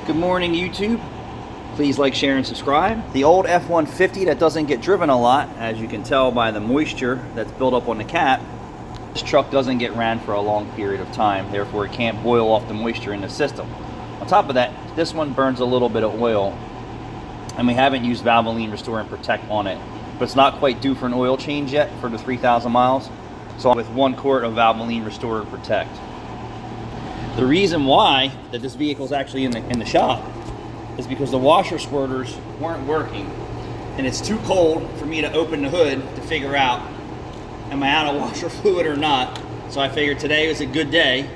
Good morning, YouTube. Please like, share, and subscribe. The old F-150 that doesn't get driven a lot, as you can tell by the moisture that's built up on the cap, this truck doesn't get ran for a long period of time, therefore it can't boil off the moisture in the system. On top of that, this one burns a little bit of oil, and we haven't used Valvoline Restore and Protect on it, but it's not quite due for an oil change yet for the 3,000 miles. So with 1 quart of Valvoline Restore and Protect. The reason why that this vehicle is actually in the shop is because the washer squirters weren't working, and it's too cold for me to open the hood to figure out, am I out of washer fluid or not? So I figured today was a good day.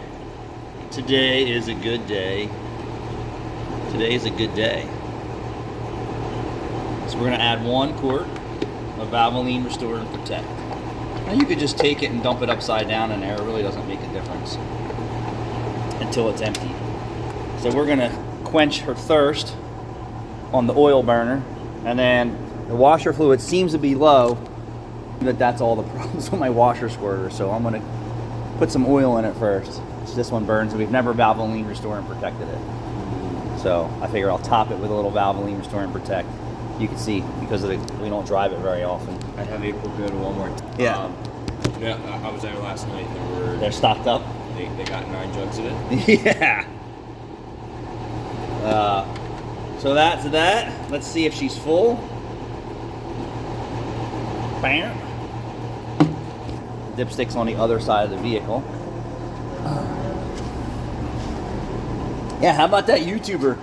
Today is a good day. Today is a good day. So we're gonna add 1 quart of Valvoline Restore and Protect. Now you could just take it and dump it upside down in there. It really doesn't make a difference until it's empty. So we're gonna quench her thirst on the oil burner, and then the washer fluid seems to be low. That's all the problems with my washer squirter. So I'm gonna put some oil in it first. So this one burns, and we've never Valvoline Restore and Protected it. So I figure I'll top it with a little Valvoline Restore and Protect. You can see because of we don't drive it very often. I have April go to Walmart. Yeah. Yeah, I was there last night. They're stocked up. They got 9 jugs of it. Yeah. So that's that. Let's see if she's full. Bam. Dipstick's on the other side of the vehicle. Yeah, how about that YouTuber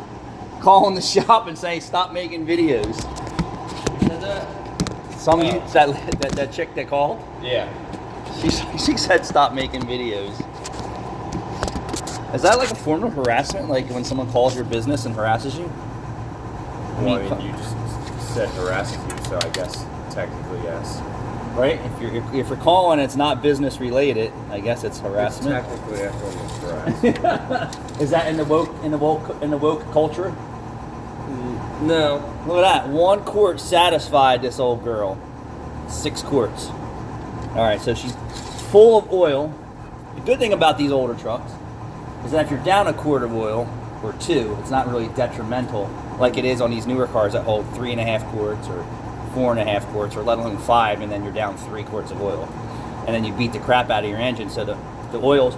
calling the shop and saying stop making videos? That chick that called? Yeah. She said stop making videos. Is that like a form of harassment? Like when someone calls your business and harasses you? Well, I mean, you just said harasses you, so I guess technically yes. Right? If you're calling, it's not business related. I guess it's harassment. It's technically a form of harassment. Is that in the woke culture? No. Look at that. 1 quart satisfied this old girl. 6 quarts. All right, so she's full of oil. The good thing about these older trucks is that if you're down a quart of oil or 2, it's not really detrimental like it is on these newer cars that hold 3.5 quarts or 4.5 quarts, or let alone 5, and then you're down 3 quarts of oil, and then you beat the crap out of your engine. So the oil's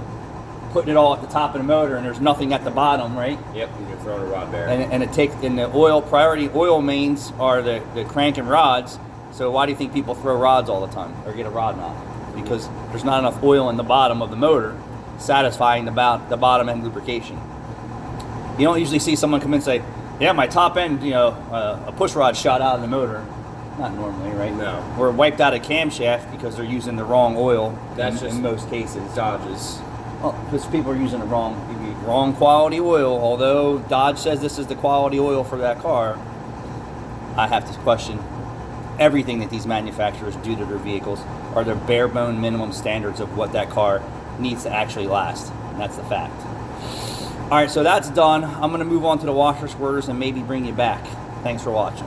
putting it all at the top of the motor, and there's nothing at the bottom, right? Yep, you're throwing a rod there. And it takes in the oil priority oil mains are the crank and rods. So why do you think people throw rods all the time or get a rod knot? Because there's not enough oil in the bottom of the motor satisfying the bottom end lubrication. You don't usually see someone come in and say, yeah, my top end, a push rod shot out of the motor. Not normally, right? No. Or wiped out a camshaft because they're using the wrong oil. That's just in most cases. Dodges. Well, because people are using the wrong quality oil. Although Dodge says this is the quality oil for that car, I have to question everything that these manufacturers do to their vehicles are their bare bone minimum standards of what that car needs to actually last. And that's the fact. All right, so that's done. I'm going to move on to the washer squirters and maybe bring you back. Thanks for watching.